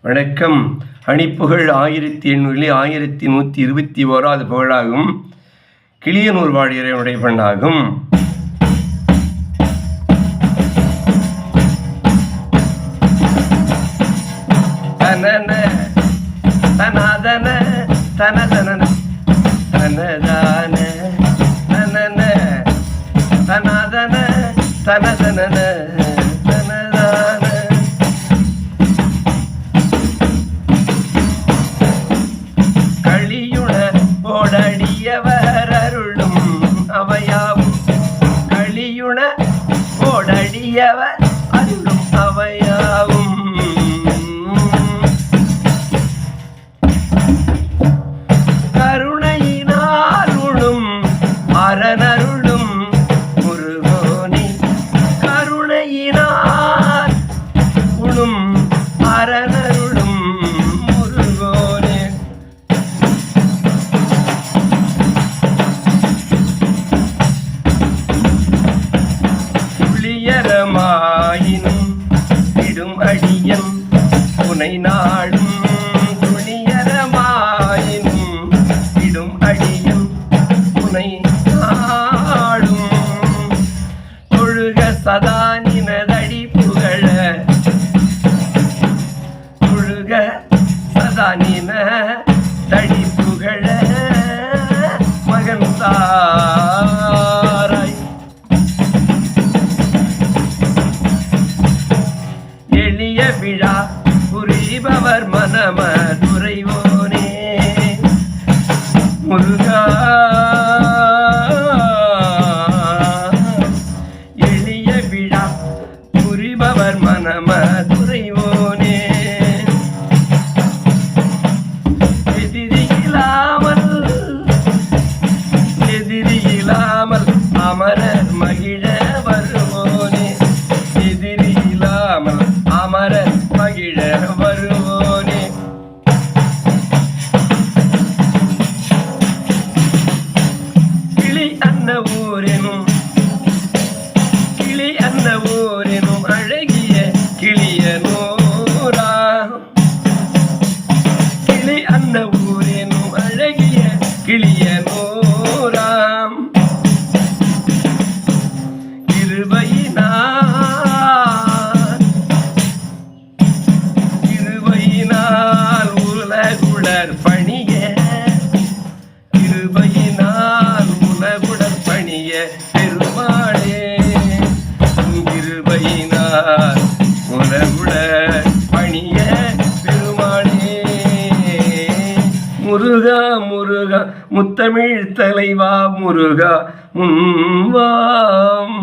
வணக்கம். அணிப்புகழ் 1800 1121வது புகழாகும். கிளியனூர் வாழியரையுடைய பெண்ணாகும். தனன தனதன தனதன தனதான தனன தனதன தனதன தனதான களியுண போடடியவர் அருளும் அவையாவும் களியுண போடடியவர் அருளும் அவையாவும் கருணையினாருளும் அரணருளும் முருகோனே கருணையினார் உளும் அரணருளும் முருகோனே புளியரமாயினும் இடும் அடியன் புனை நாடும் துணியரமாயினும் இடும் அடியன் புனை நாடும் தொழுக சதா நினதடி புகழ தொழுக சதா நினதடி புகழ மகன் தாராய் எளிய விழா புரிபவர் மனமதுரைவோனே முருகா எளிய விழா புரிபவர் மனமதுரைவோனே எதிரியில்லாமல் அமரர் மகிழ வருவோனே எதிரியில்லாமல் அமரர் மகிழ வருவோனே கிளி அன்ன ஊரெனும் அழகிய கிளியனூரா கிளி அன்ன ஊரெனும் அழகிய கிளியனூராம் இருவையினால் உலகுடற் பணிய இருவையினால் உலகுடற் பணிய பெருமாளே இருவையினால் உலகுடற் பணிய பெருமாளே முருகா முருகா முத்தமிழ் தலைவா முருகா முன்வாம்